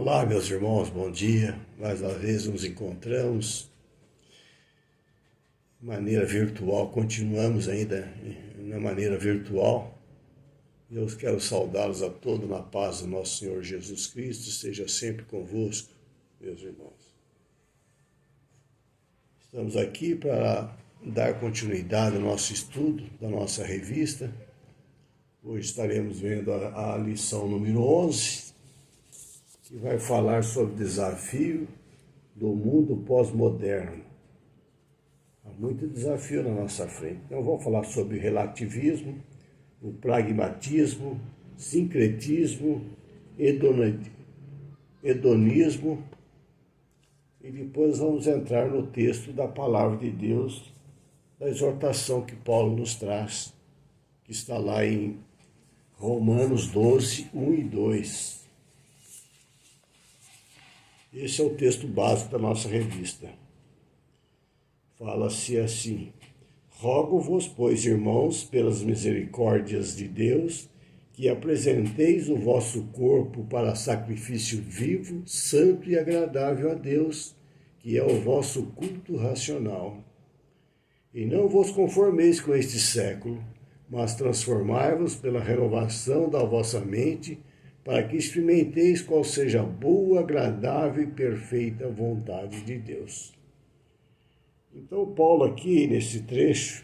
Olá, meus irmãos, bom dia. Mais uma vez nos encontramos de maneira virtual, continuamos ainda na maneira virtual. Eu quero saudá-los a todos na paz do nosso Senhor Jesus Cristo, esteja sempre convosco, meus irmãos. Estamos aqui para dar continuidade ao nosso estudo da nossa revista. Hoje estaremos vendo a lição número 11, que vai falar sobre o desafio do mundo pós-moderno. Há muito desafio na nossa frente. Então vamos falar sobre o relativismo, o pragmatismo, sincretismo, hedonismo, e depois vamos entrar no texto da Palavra de Deus, da exortação que Paulo nos traz, que está lá em Romanos 12, 1 e 2. Esse é o texto básico da nossa revista. Fala-se assim: rogo-vos, pois, irmãos, pelas misericórdias de Deus, que apresenteis o vosso corpo para sacrifício vivo, santo e agradável a Deus, que é o vosso culto racional. E não vos conformeis com este século, mas transformai-vos pela renovação da vossa mente, para que experimenteis qual seja a boa, agradável e perfeita vontade de Deus. Então, Paulo aqui, nesse trecho,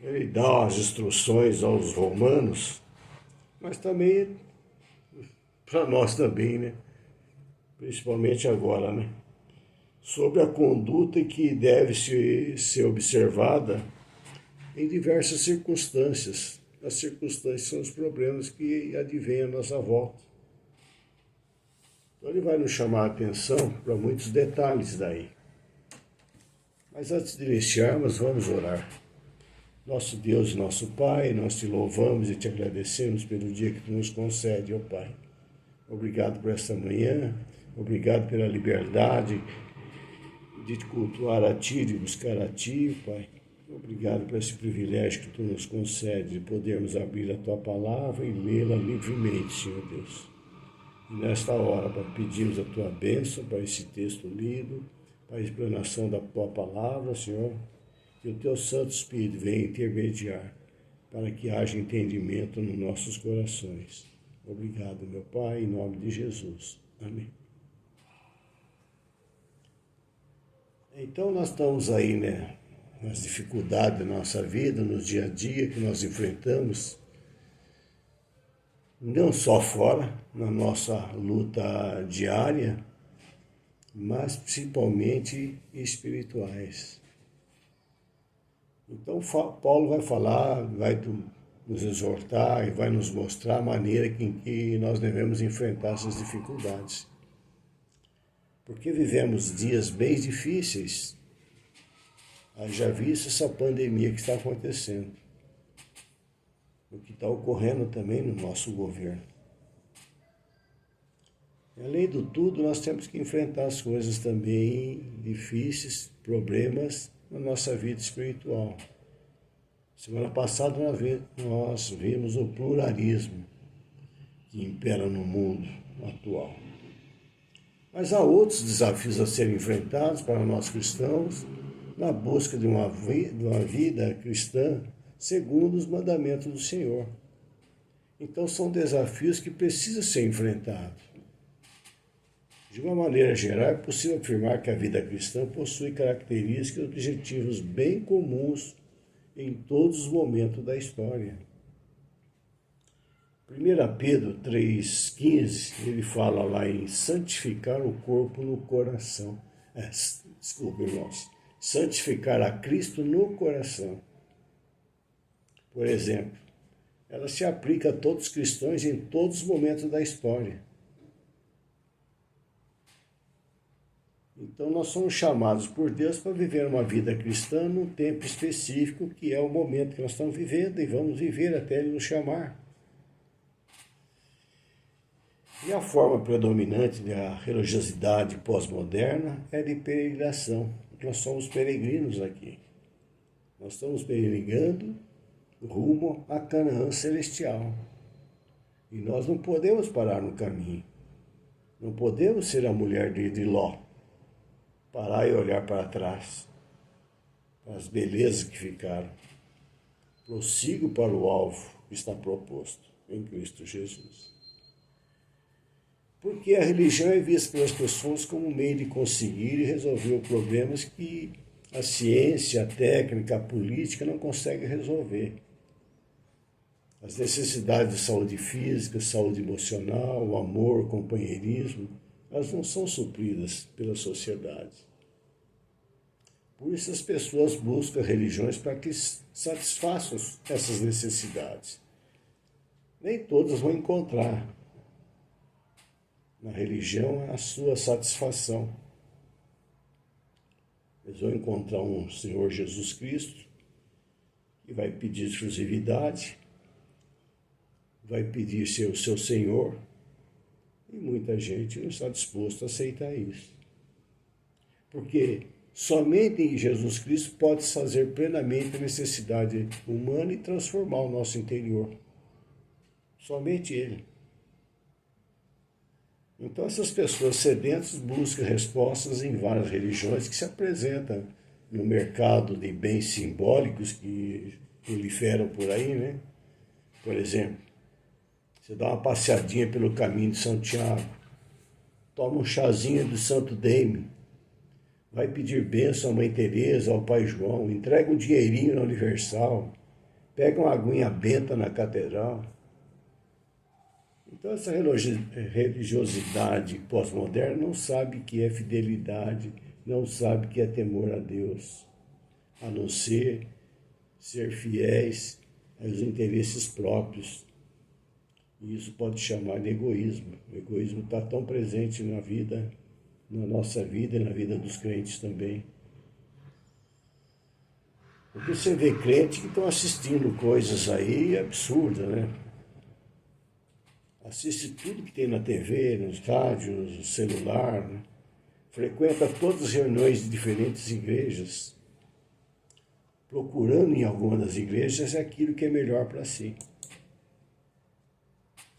ele dá as instruções aos romanos, mas também para nós também, né? Principalmente agora, né? Sobre a conduta que deve ser observada em diversas circunstâncias. As circunstâncias são os problemas que advêm à nossa volta. Então ele vai nos chamar a atenção para muitos detalhes daí. Mas antes de iniciarmos, vamos orar. Nosso Deus e nosso Pai, nós te louvamos e te agradecemos pelo dia que tu nos concede, ó Pai. Obrigado por esta manhã, obrigado pela liberdade de te cultuar a ti, de buscar a ti, Pai. Obrigado por esse privilégio que tu nos concede de podermos abrir a tua palavra e lê-la livremente, Senhor Deus. E nesta hora, Pai, pedimos a tua bênção para esse texto lido, para a explanação da tua palavra, Senhor, que o teu Santo Espírito venha intermediar para que haja entendimento nos nossos corações. Obrigado, meu Pai, em nome de Jesus. Amém. Então nós estamos aí, né, nas dificuldades da nossa vida, no dia a dia que nós enfrentamos, não só fora, na nossa luta diária, mas principalmente espirituais. Então Paulo vai falar, vai nos exortar e vai nos mostrar a maneira em que nós devemos enfrentar essas dificuldades. Porque vivemos dias bem difíceis. Já visto essa pandemia que está acontecendo, o que está ocorrendo também no nosso governo. Além do tudo, nós temos que enfrentar as coisas também difíceis, problemas na nossa vida espiritual. Semana passada nós vimos o pluralismo que impera no mundo atual. Mas há outros desafios a serem enfrentados para nós cristãos, na busca de uma vida cristã segundo os mandamentos do Senhor. Então são desafios que precisam ser enfrentados. De uma maneira geral, é possível afirmar que a vida cristã possui características e objetivos bem comuns em todos os momentos da história. 1 Pedro 3,15, ele fala lá em santificar o corpo no coração. Desculpa, irmãos. Santificar a Cristo no coração. Por exemplo, ela se aplica a todos os cristãos em todos os momentos da história. Então nós somos chamados por Deus para viver uma vida cristã num tempo específico, que é o momento que nós estamos vivendo e vamos viver até Ele nos chamar. E a forma predominante da religiosidade pós-moderna é de peregrinação. Nós somos peregrinos aqui. Nós estamos peregrinando rumo a Canaã celestial. E nós não podemos parar no caminho. Não podemos ser a mulher de Ló, parar e olhar para trás, para as belezas que ficaram. Prossigo para o alvo que está proposto em Cristo Jesus. Porque a religião é vista pelas pessoas como um meio de conseguir e resolver problemas que a ciência, a técnica, a política não conseguem resolver. As necessidades de saúde física, saúde emocional, o amor, o companheirismo, elas não são supridas pela sociedade. Por isso as pessoas buscam religiões para que satisfaçam essas necessidades. Nem todas vão encontrar na religião a sua satisfação. Eles vão encontrar um Senhor Jesus Cristo que vai pedir exclusividade, vai pedir ser o seu Senhor, e muita gente não está disposta a aceitar isso. Porque somente em Jesus Cristo pode fazer plenamente a necessidade humana e transformar o nosso interior. Somente Ele. Então essas pessoas sedentas buscam respostas em várias religiões que se apresentam no mercado de bens simbólicos que proliferam por aí, né? Por exemplo, você dá uma passeadinha pelo caminho de Santiago, toma um chazinho do Santo Daime, vai pedir bênção à Mãe Teresa, ao Pai João, entrega um dinheirinho na Universal, pega uma aguinha benta na Catedral. Então essa religiosidade pós-moderna não sabe o que é fidelidade, não sabe o que é temor a Deus, a não ser fiéis aos interesses próprios. E isso pode chamar de egoísmo. O egoísmo está tão presente na vida, na nossa vida e na vida dos crentes também. Porque você vê crentes que estão assistindo coisas aí absurdas, né? Assiste tudo que tem na TV, nos rádios, no celular, né? Frequenta todas as reuniões de diferentes igrejas, procurando em alguma das igrejas aquilo que é melhor para si.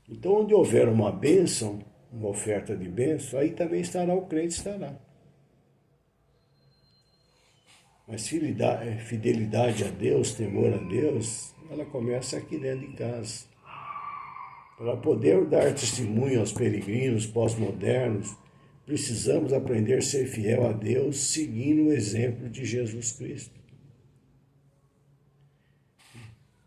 Então, onde houver uma bênção, uma oferta de bênção, aí também estará o crente, estará. Mas fidelidade a Deus, temor a Deus, ela começa aqui dentro de casa. Para poder dar testemunho aos peregrinos pós-modernos, precisamos aprender a ser fiel a Deus, seguindo o exemplo de Jesus Cristo.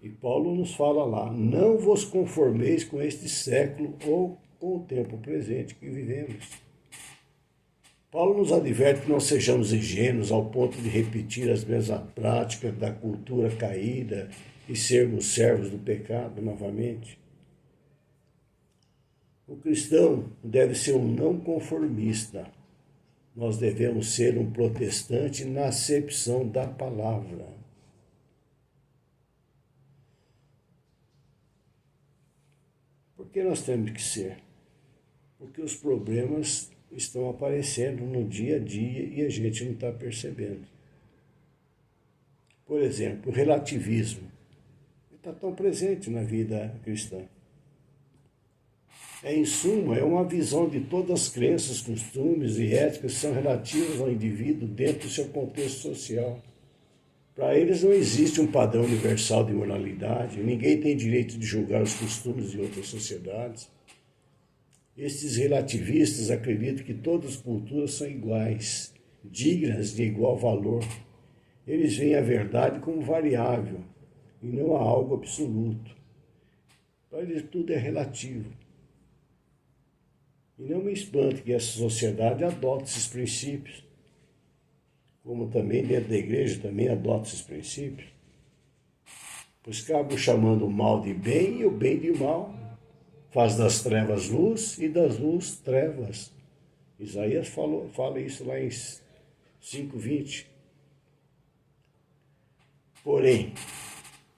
E Paulo nos fala lá, não vos conformeis com este século ou com o tempo presente que vivemos. Paulo nos adverte que não sejamos ingênuos ao ponto de repetir as mesmas práticas da cultura caída e sermos servos do pecado novamente. O cristão deve ser um não conformista. Nós devemos ser um protestante na acepção da palavra. Por que nós temos que ser? Porque os problemas estão aparecendo no dia a dia e a gente não está percebendo. Por exemplo, o relativismo está tão presente na vida cristã. Em suma, é uma visão de todas as crenças, costumes e éticas que são relativas ao indivíduo dentro do seu contexto social. Para eles não existe um padrão universal de moralidade, ninguém tem direito de julgar os costumes de outras sociedades. Estes relativistas acreditam que todas as culturas são iguais, dignas de igual valor. Eles veem a verdade como variável e não há algo absoluto. Para eles tudo é relativo. E não me espante que essa sociedade adote esses princípios, como também dentro da igreja também adota esses princípios. Pois acabam chamando o mal de bem e o bem de mal. Faz das trevas luz e das luzes trevas. Isaías fala isso lá em 5:20. Porém,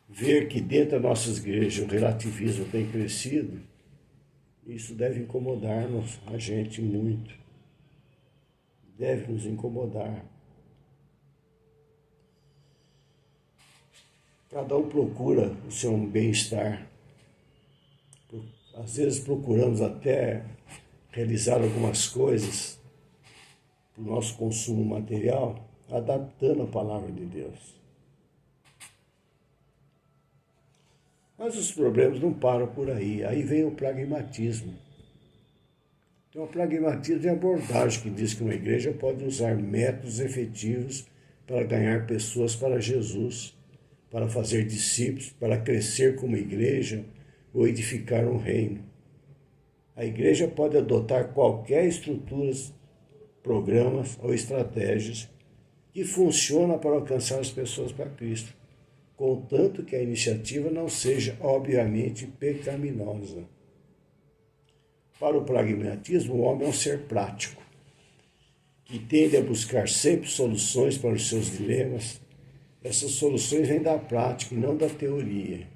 ver que dentro das nossas igrejas o relativismo tem crescido, isso deve incomodar-nos, a gente muito. Deve nos incomodar. Cada um procura o seu bem-estar. Às vezes procuramos até realizar algumas coisas para o nosso consumo material, adaptando a palavra de Deus. Mas os problemas não param por aí. Aí vem o pragmatismo. Então, o pragmatismo é a abordagem que diz que uma igreja pode usar métodos efetivos para ganhar pessoas para Jesus, para fazer discípulos, para crescer como igreja ou edificar um reino. A igreja pode adotar qualquer estrutura, programas ou estratégias que funcionam para alcançar as pessoas para Cristo, contanto que a iniciativa não seja obviamente pecaminosa. Para o pragmatismo, o homem é um ser prático, que tende a buscar sempre soluções para os seus dilemas. Essas soluções vêm da prática e não da teoria.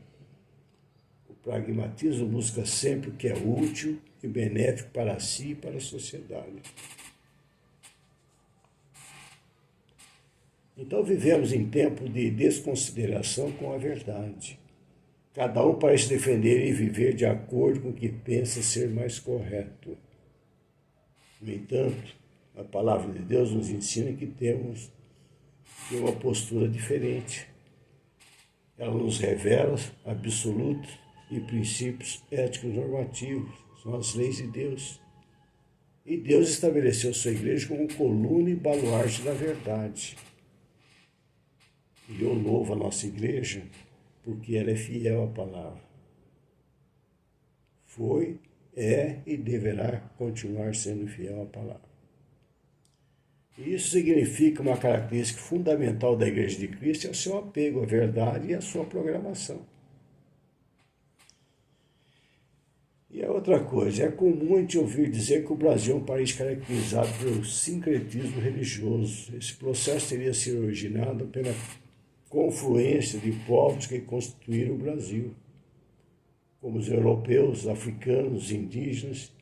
O pragmatismo busca sempre o que é útil e benéfico para si e para a sociedade. Então vivemos em tempo de desconsideração com a verdade. Cada um parece defender e viver de acordo com o que pensa ser mais correto. No entanto, a palavra de Deus nos ensina que temos uma postura diferente. Ela nos revela absolutos e princípios éticos normativos, são as leis de Deus. E Deus estabeleceu sua igreja como coluna e baluarte da verdade. E eu louvo a nossa igreja porque ela é fiel à palavra. Foi, é e deverá continuar sendo fiel à palavra. E isso significa uma característica fundamental da Igreja de Cristo, é o seu apego à verdade e à sua programação. E a outra coisa, é comum a gente ouvir dizer que o Brasil é um país caracterizado pelo sincretismo religioso. Esse processo teria sido originado pela confluência de povos que constituíram o Brasil, como os europeus, africanos, indígenas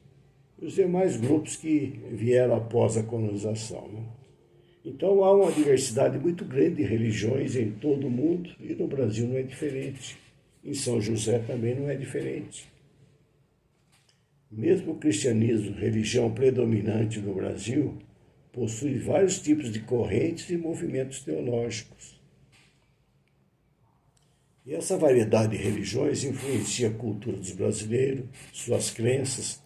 e os demais grupos que vieram após a colonização. Então há uma diversidade muito grande de religiões em todo o mundo e no Brasil não é diferente. Em São José também não é diferente. Mesmo o cristianismo, religião predominante no Brasil, possui vários tipos de correntes e movimentos teológicos. E essa variedade de religiões influencia a cultura dos brasileiros, suas crenças,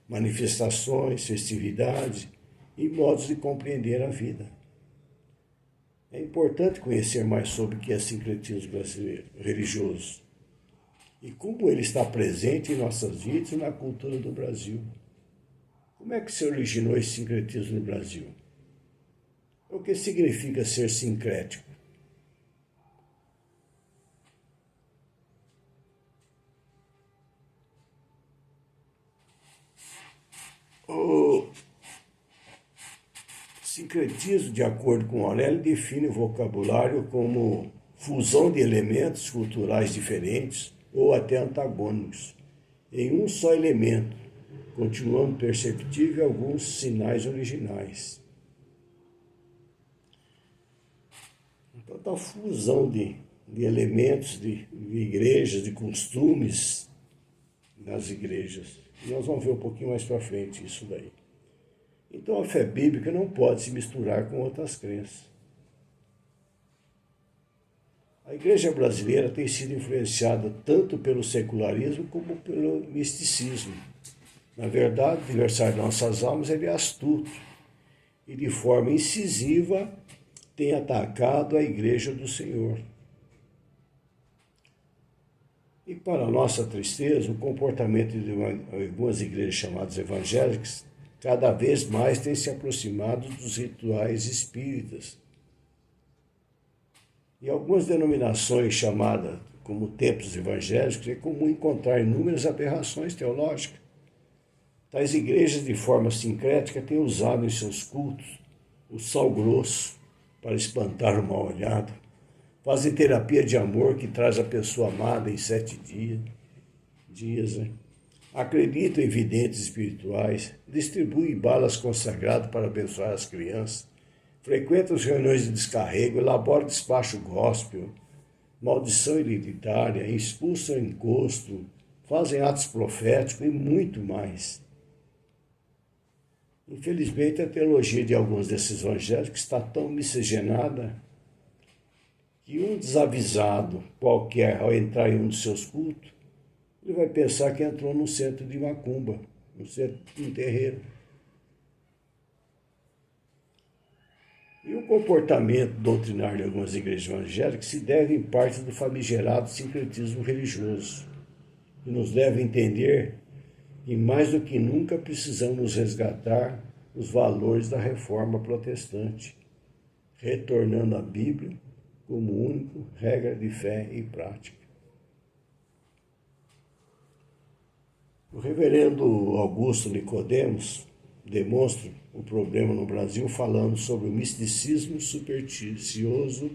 manifestações, festividades e modos de compreender a vida. É importante conhecer mais sobre o que é sincretismo brasileiro, religioso, e como ele está presente em nossas vidas e na cultura do Brasil. Como é que se originou esse sincretismo no Brasil? O que significa ser sincrético? O sincretismo, de acordo com Aurélio, define o vocabulário como fusão de elementos culturais diferentes ou até antagônicos em um só elemento, continuando perceptível alguns sinais originais. Então, a fusão de elementos de igrejas, de costumes nas igrejas. Nós vamos ver um pouquinho mais para frente isso daí. Então a fé bíblica não pode se misturar com outras crenças. A igreja brasileira tem sido influenciada tanto pelo secularismo como pelo misticismo. Na verdade, o adversário de nossas almas ele é astuto e de forma incisiva tem atacado a igreja do Senhor. E para nossa tristeza, o comportamento de algumas igrejas chamadas evangélicas cada vez mais tem se aproximado dos rituais espíritas. Em algumas denominações chamadas como templos evangélicos, é comum encontrar inúmeras aberrações teológicas. Tais igrejas, de forma sincrética, têm usado em seus cultos o sal grosso para espantar o mal-olhado. Fazem terapia de amor que traz a pessoa amada em 7 dias. Acreditam em videntes espirituais, distribuem balas consagradas para abençoar as crianças, frequentam as reuniões de descarrego, elaboram despacho gospel, maldição hereditária, expulsam encosto, fazem atos proféticos e muito mais. Infelizmente, a teologia de alguns desses evangélicos está tão miscigenada que um desavisado qualquer, ao entrar em um dos seus cultos, ele vai pensar que entrou num centro de macumba, num centro de um terreiro. E o comportamento doutrinário de algumas igrejas evangélicas se deve em parte do famigerado sincretismo religioso, e nos deve entender que mais do que nunca precisamos resgatar os valores da reforma protestante, retornando à Bíblia como única regra de fé e prática. O reverendo Augusto Nicodemos demonstra o problema no Brasil falando sobre o misticismo supersticioso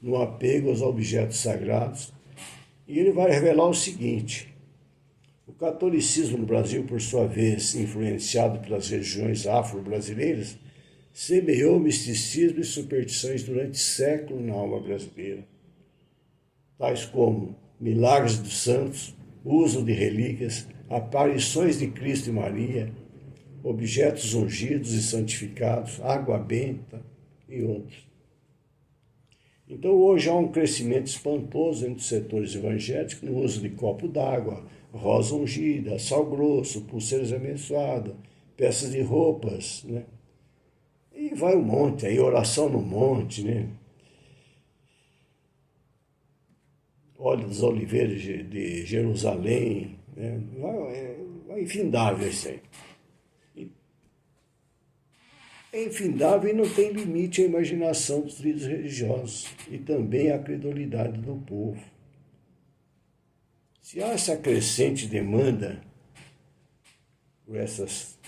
no apego aos objetos sagrados, e ele vai revelar o seguinte: o catolicismo no Brasil, por sua vez influenciado pelas religiões afro-brasileiras, semeou misticismo e superstições durante séculos na alma brasileira, tais como milagres dos santos, uso de relíquias, aparições de Cristo e Maria, objetos ungidos e santificados, água benta e outros. Então hoje há um crescimento espantoso entre os setores evangélicos no uso de copo d'água, rosa ungida, sal grosso, pulseiras abençoadas, peças de roupas, né? E vai um monte, aí oração no monte, né? Óleo das oliveiras de Jerusalém, né? É infindável isso aí. É infindável e não tem limite à imaginação dos líderes religiosos e também à credulidade do povo. Se há essa crescente demanda por essas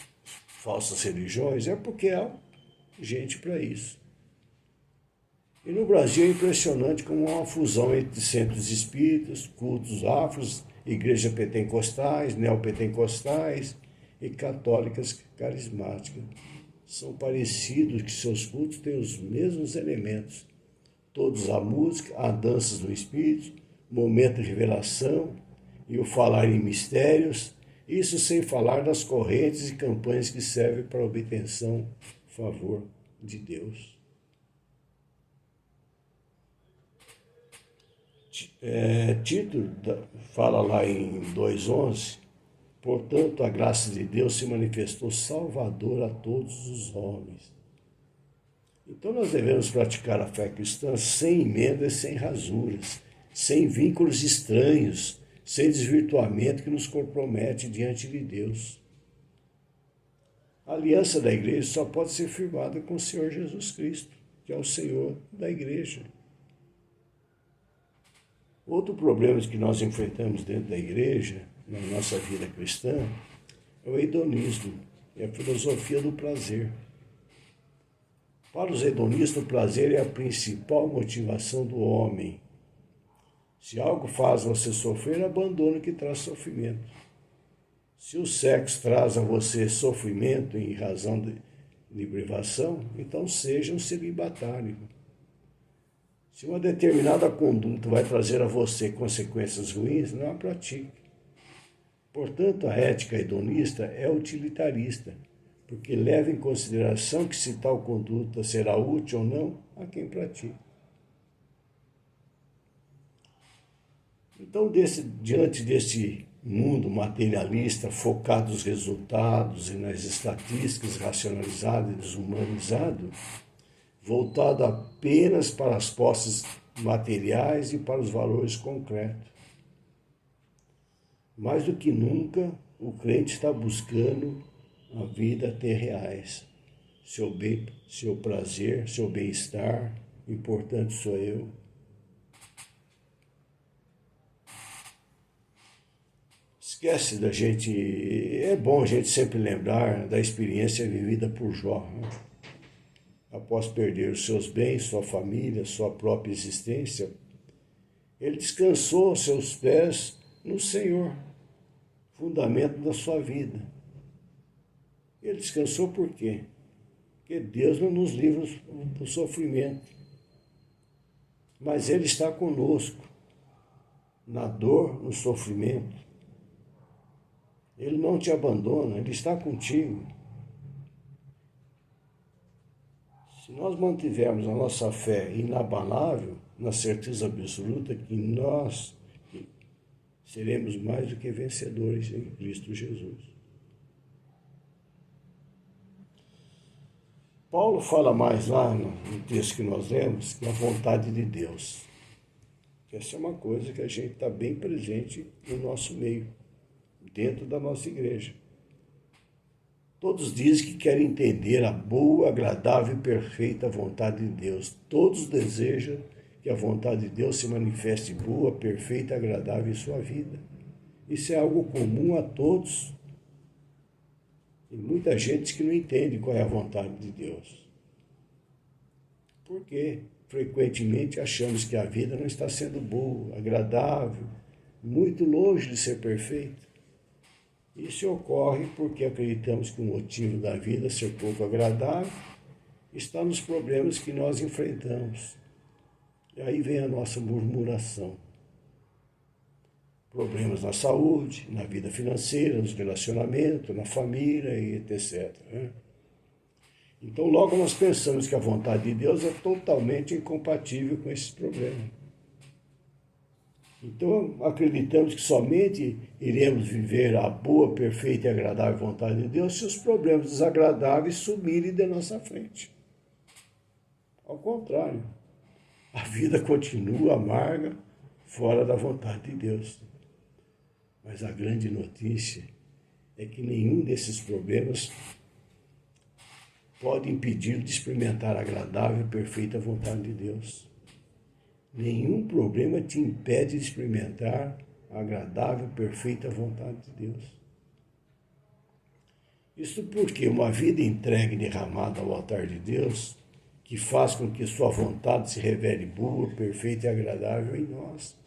falsas religiões, é porque há gente para isso. E no Brasil é impressionante como há uma fusão entre centros espíritas, cultos afros, igrejas pentecostais, neopentecostais e católicas carismáticas. São parecidos, que seus cultos têm os mesmos elementos. Todos a música, a dança do espírito, momento de revelação e o falar em mistérios, isso sem falar das correntes e campanhas que servem para a obtenção em favor de Deus. Tito fala lá em 2:11, portanto, a graça de Deus se manifestou salvadora a todos os homens. Então nós devemos praticar a fé cristã sem emendas, sem rasuras, sem vínculos estranhos, sem desvirtuamento que nos compromete diante de Deus. A aliança da igreja só pode ser firmada com o Senhor Jesus Cristo, que é o Senhor da igreja. Outro problema que nós enfrentamos dentro da igreja, na nossa vida cristã, é o hedonismo, é a filosofia do prazer. Para os hedonistas, o prazer é a principal motivação do homem. Se algo faz você sofrer, abandone o que traz sofrimento. Se o sexo traz a você sofrimento em razão de privação, então seja um celibatário. Se uma determinada conduta vai trazer a você consequências ruins, não a pratique. Portanto, a ética hedonista é utilitarista, porque leva em consideração que se tal conduta será útil ou não a quem pratica. Então, diante deste mundo materialista, focado nos resultados e nas estatísticas, racionalizado e desumanizado, voltado apenas para as posses materiais e para os valores concretos. Mais do que nunca, o crente está buscando a vida ter reais. Seu bem, seu prazer, seu bem-estar, importante sou eu. Esquece da gente, é bom a gente sempre lembrar da experiência vivida por Jó, né? Após perder os seus bens, sua família, sua própria existência, ele descansou aos seus pés no Senhor, fundamento da sua vida. Ele descansou por quê? Porque Deus não nos livra do sofrimento, mas Ele está conosco, na dor, no sofrimento. Ele não te abandona, Ele está contigo. Se nós mantivermos a nossa fé inabalável, na certeza absoluta que nós seremos mais do que vencedores em Cristo Jesus. Paulo fala mais lá no texto que nós lemos, que é a vontade de Deus. Essa é uma coisa que a gente está bem presente no nosso meio, dentro da nossa igreja. Todos dizem que querem entender a boa, agradável e perfeita vontade de Deus. Todos desejam que a vontade de Deus se manifeste boa, perfeita e agradável em sua vida. Isso é algo comum a todos. E muita gente que não entende qual é a vontade de Deus. Porque frequentemente achamos que a vida não está sendo boa, agradável, muito longe de ser perfeita. Isso ocorre porque acreditamos que o motivo da vida ser pouco agradável está nos problemas que nós enfrentamos. E aí vem a nossa murmuração. Problemas na saúde, na vida financeira, nos relacionamentos, na família e etc. Então logo nós pensamos que a vontade de Deus é totalmente incompatível com esses problemas. Então acreditamos que somente iremos viver a boa, perfeita e agradável vontade de Deus se os problemas desagradáveis sumirem de nossa frente. Ao contrário, a vida continua amarga fora da vontade de Deus. Mas a grande notícia é que nenhum desses problemas pode impedir de experimentar a agradável e perfeita vontade de Deus. Nenhum problema te impede de experimentar a agradável e perfeita vontade de Deus. Isso porque uma vida entregue e derramada ao altar de Deus, que faz com que sua vontade se revele boa, perfeita e agradável em nós.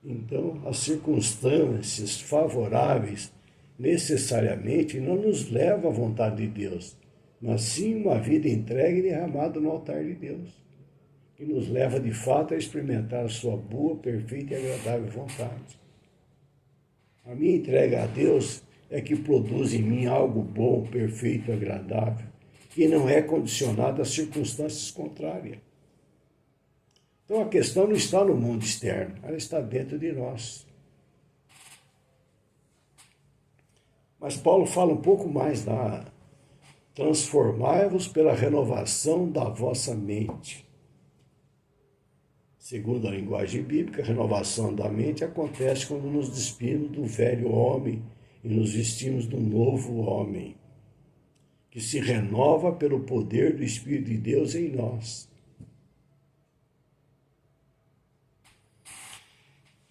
Então, as circunstâncias favoráveis necessariamente não nos levam à vontade de Deus, mas sim uma vida entregue e derramada no altar de Deus, que nos leva de fato a experimentar a sua boa, perfeita e agradável vontade. A minha entrega a Deus é que produz em mim algo bom, perfeito e agradável, que não é condicionado às circunstâncias contrárias. Então a questão não está no mundo externo, ela está dentro de nós. Mas Paulo fala um pouco mais da transformai-vos pela renovação da vossa mente. Segundo a linguagem bíblica, a renovação da mente acontece quando nos despimos do velho homem e nos vestimos do novo homem, que se renova pelo poder do Espírito de Deus em nós.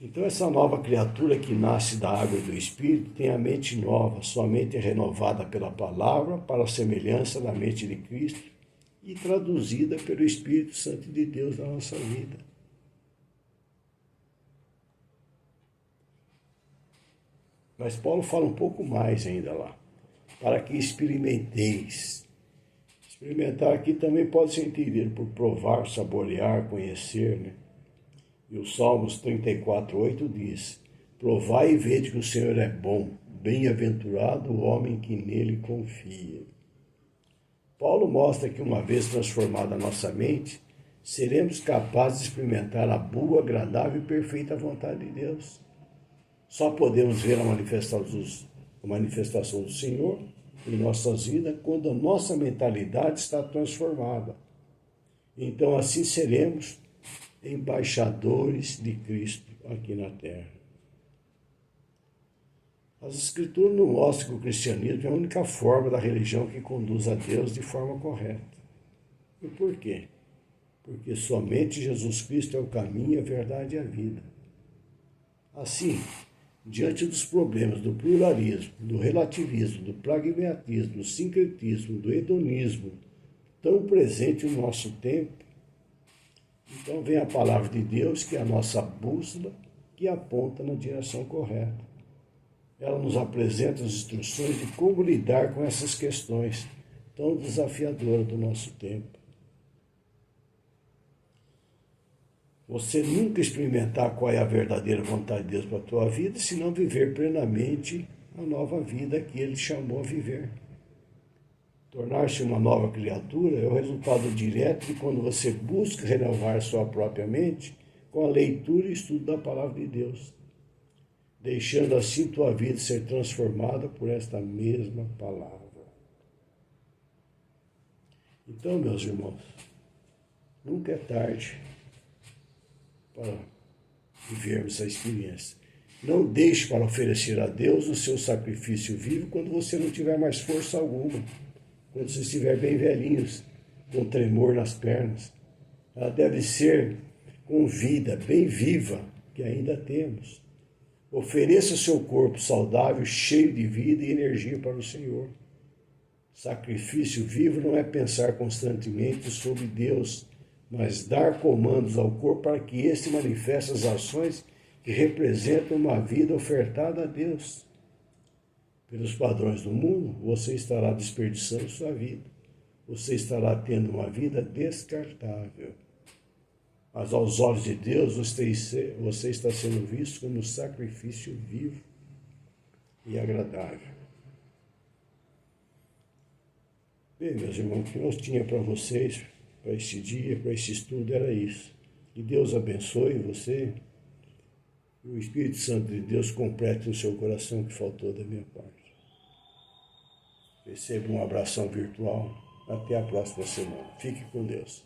Então essa nova criatura que nasce da água e do Espírito tem a mente nova, sua mente é renovada pela palavra para a semelhança da mente de Cristo e traduzida pelo Espírito Santo de Deus na nossa vida. Mas Paulo fala um pouco mais ainda lá, para que experimenteis. Experimentar aqui também pode ser entendido por provar, saborear, conhecer, né? E o Salmos 34:8 diz: provai e vede que o Senhor é bom, bem-aventurado o homem que nele confia. Paulo mostra que uma vez transformada a nossa mente, seremos capazes de experimentar a boa, agradável e perfeita vontade de Deus. Só podemos ver a manifestação do Senhor em nossas vidas quando a nossa mentalidade está transformada. Então assim seremos embaixadores de Cristo aqui na Terra. As Escrituras nos mostram que o cristianismo é a única forma da religião que conduz a Deus de forma correta. E por quê? Porque somente Jesus Cristo é o caminho, a verdade e a vida. Assim, diante dos problemas do pluralismo, do relativismo, do pragmatismo, do sincretismo, do hedonismo, tão presente no nosso tempo, então vem a palavra de Deus, que é a nossa bússola, que aponta na direção correta. Ela nos apresenta as instruções de como lidar com essas questões tão desafiadoras do nosso tempo. Você nunca experimentar qual é a verdadeira vontade de Deus para a tua vida, se não viver plenamente a nova vida que Ele chamou a viver. Tornar-se uma nova criatura é o resultado direto de quando você busca renovar sua própria mente com a leitura e estudo da Palavra de Deus, deixando assim tua vida ser transformada por esta mesma palavra. Então, meus irmãos, nunca é tarde para vivermos essa experiência. Não deixe para oferecer a Deus o seu sacrifício vivo quando você não tiver mais força alguma, quando você estiver bem velhinhos, com tremor nas pernas. Ela deve ser com vida, bem viva, que ainda temos. Ofereça seu corpo saudável, cheio de vida e energia para o Senhor. Sacrifício vivo não é pensar constantemente sobre Deus, mas dar comandos ao corpo para que este manifeste as ações que representam uma vida ofertada a Deus. Pelos padrões do mundo, você estará desperdiçando sua vida. Você estará tendo uma vida descartável. Mas aos olhos de Deus, você está sendo visto como um sacrifício vivo e agradável. Bem, meus irmãos, o que nós tínhamos para vocês, para este dia, para este estudo, era isso. Que Deus abençoe você e o Espírito Santo de Deus complete no seu coração o que faltou da minha parte. Receba um abração virtual. Até a próxima semana. Fique com Deus.